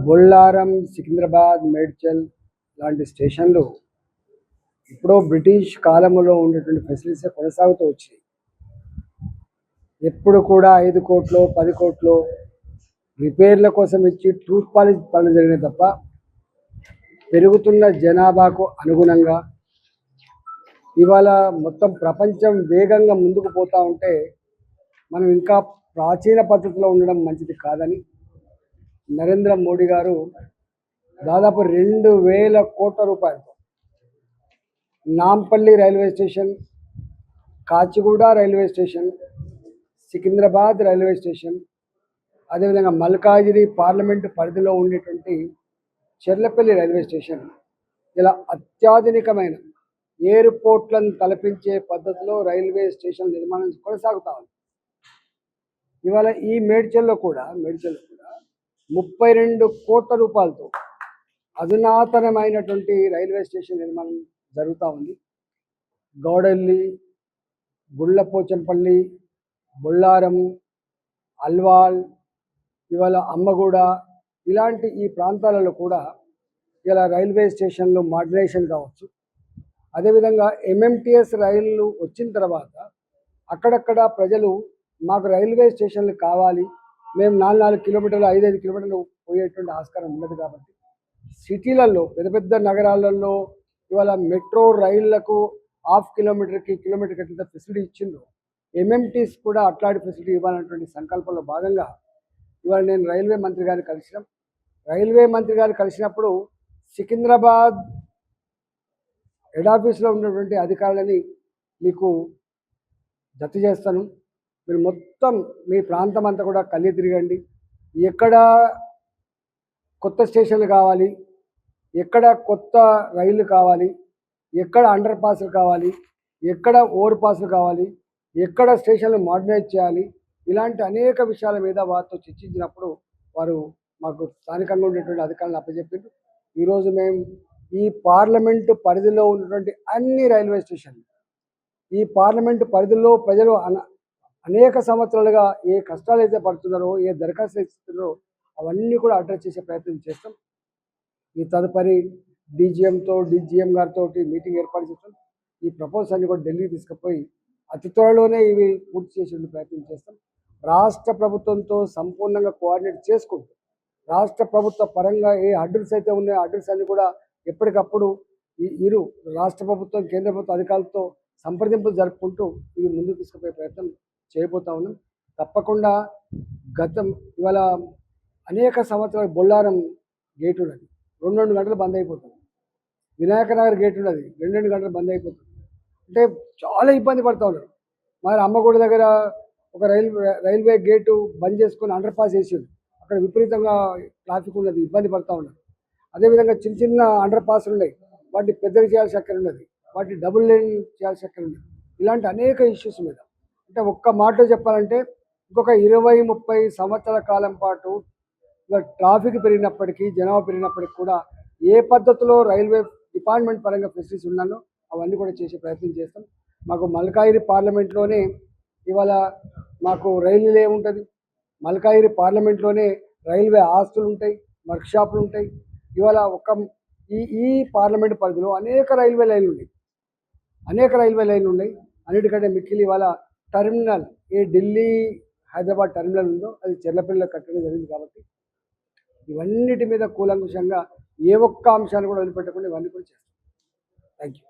బొల్లారం, సికింద్రాబాద్, మేడ్చల్ లాంటి స్టేషన్లు ఎప్పుడో బ్రిటిష్ కాలంలో ఉండేటువంటి ఫెసిలిటీస్ కొనసాగుతూ వచ్చాయి. ఎప్పుడు కూడా 5 కోట్లు 10 కోట్లు రిపేర్ల కోసం ఇచ్చి ట్రూత్ పాలిష్ పనులు జరిగినాయి తప్ప పెరుగుతున్న జనాభాకు అనుగుణంగా ఇవాళ మొత్తం ప్రపంచం వేగంగా ముందుకు పోతూ ఉంటే మనం ఇంకా ప్రాచీన పద్ధతిలో ఉండడం మంచిది కాదని నరేంద్ర మోడీ గారు దాదాపు 2000 కోట్ల రూపాయలతో Nampally railway station, Kacheguda railway station, Secunderabad railway station, అదేవిధంగా మల్కాజిగిరి పార్లమెంటు పరిధిలో ఉండేటువంటి చెర్లపల్లి రైల్వే స్టేషన్ ఇలా అత్యాధునికమైన ఎయిర్పోర్ట్లను తలపించే పద్ధతిలో రైల్వే స్టేషన్ నిర్మాణం కొనసాగుతా ఉంది. ఇవాళ ఈ మేడ్చల్లో కూడా 32 కోట్ల రూపాయలతో అధునాతనమైనటువంటి రైల్వే స్టేషన్ నిర్మాణం జరుగుతూ ఉంది. గౌడల్లి, గుళ్ళపోచంపల్లి, బొల్లారం, అల్వాల్, ఇవాళ అమ్మగూడ ఇలాంటి ఈ ప్రాంతాలలో కూడా ఇలా రైల్వే స్టేషన్లు మోడర్నైజేషన్ కావచ్చు. అదేవిధంగా ఎంఎంటీఎస్ రైళ్ళు వచ్చిన తర్వాత అక్కడక్కడ ప్రజలు మాకు రైల్వే స్టేషన్లు కావాలి, మేము 4 కిలోమీటర్లు 5 కిలోమీటర్లు పోయేటువంటి ఆస్కారం ఉన్నది కాబట్టి సిటీలలో పెద్ద పెద్ద నగరాలలో ఇవాళ మెట్రో రైళ్లకు కిలోమీటర్కి ఎట్లా ఫెసిలిటీ ఇచ్చిందో ఎంఎంటీస్ కూడా అట్లాంటి ఫెసిలిటీ ఇవ్వాలన్నటువంటి సంకల్పంలో భాగంగా ఇవాళ నేను రైల్వే మంత్రి గారిని కలిసినప్పుడు సికింద్రాబాద్ హెడ్ ఆఫీస్లో ఉన్నటువంటి అధికారులని మీకు జత చేస్తాను. మీరు మొత్తం మీ ప్రాంతం అంతా కూడా కళ్ళి తిరగండి. ఎక్కడ కొత్త స్టేషన్లు కావాలి, ఎక్కడ కొత్త రైళ్లు కావాలి, ఎక్కడ అండర్ పాస్లు కావాలి, ఎక్కడ ఓవర్ పాస్లు కావాలి, ఎక్కడ స్టేషన్లు మోడర్నైజ్ చేయాలి, ఇలాంటి అనేక విషయాల మీద వారితో చర్చించినప్పుడు వారు మాకు స్థానికంగా ఉండేటువంటి అధికారులను అప్పచెప్పారు. ఈరోజు మేము ఈ పార్లమెంటు పరిధిలో ఉన్నటువంటి అన్ని రైల్వే స్టేషన్లు, ఈ పార్లమెంటు పరిధిలో ప్రజలు అనేక సంవత్సరాలుగా ఏ కష్టాలు అయితే పడుతున్నారో, ఏ దరఖాస్తులు ఇస్తున్నారో అవన్నీ కూడా అడ్రస్ చేసే ప్రయత్నం చేస్తాం. ఈ తదుపరి డీజీఎం గారితో మీటింగ్ ఏర్పాటు చేస్తాం. ఈ ప్రపోజల్స్ అన్ని కూడా ఢిల్లీకి తీసుకుపోయి అతి త్వరలోనే ఇవి పూర్తి చేసే ప్రయత్నం చేస్తాం. రాష్ట్ర ప్రభుత్వంతో సంపూర్ణంగా కోఆర్డినేట్ చేసుకుంటూ రాష్ట్ర ప్రభుత్వ పరంగా ఏ అడ్రస్ అయితే ఉన్నాయో అడ్రస్ అన్ని కూడా ఎప్పటికప్పుడు ఇరు రాష్ట్ర ప్రభుత్వం కేంద్ర ప్రభుత్వ అధికారులతో సంప్రదింపులు జరుపుకుంటూ ఇవి ముందుకు తీసుకుపోయే ప్రయత్నం చేయబోతా ఉన్నాం. తప్పకుండా ఇవాళ అనేక సంవత్సరాలు బొల్లారం గేట్ ఉన్నది, 2 గంటలు బంద్ అయిపోతుంది. వినాయకనగర్ గేట్ ఉన్నది, 2 గంటలు బంద్ అయిపోతుంది. అంటే చాలా ఇబ్బంది పడుతూ ఉన్నారు. మరి అమ్మగూడ దగ్గర ఒక రైల్వే గేటు బంద్ చేసుకొని అండర్ పాస్ చేసింది, అక్కడ విపరీతంగా ట్రాఫిక్ ఉన్నది, ఇబ్బంది పడుతూ ఉన్నారు. అదేవిధంగా చిన్న అండర్ పాస్లు ఉన్నాయి, వాటిని పెద్దగా చేయాల్సి అక్కడ ఉన్నది, వాటిని డబుల్ లేన్ చేయాల్సి అక్కడ ఉన్నది. ఇలాంటి అనేక ఇష్యూస్ మీద అంటే ఒక్క మాటలో చెప్పాలంటే ఇంకొక 20-30 సంవత్సరాల కాలం పాటు ట్రాఫిక్ పెరిగినప్పటికీ జనాభా పెరిగినప్పటికీ కూడా ఏ పద్ధతిలో రైల్వే డిపార్ట్మెంట్ పరంగా ఫెసిలిటీస్ ఉన్నానో అవన్నీ కూడా చేసే ప్రయత్నం చేస్తాం. మాకు మల్కాజిగిరి పార్లమెంట్లోనే ఇవాళ మాకు రైల్వే ఉంటుంది, మల్కాజిగిరి పార్లమెంట్లోనే రైల్వే ఆస్తులు ఉంటాయి, వర్క్షాపులు ఉంటాయి. ఇవాళ ఈ పార్లమెంట్ పరిధిలో అనేక రైల్వే లైన్లు ఉన్నాయి. అన్నిటికంటే మిక్కిలి ఇవాళ టర్మినల్ ఏ ఢిల్లీ హైదరాబాద్ టర్మినల్ ఉందో అది చెర్లపల్లిలో కట్టడం జరిగింది కాబట్టి ఇవన్నిటి మీద కూలంకుషంగా ఏ ఒక్క అంశాన్ని కూడా వదిలిపెట్టకుండా ఇవన్నీ కూడా చేస్తాం. Thank you.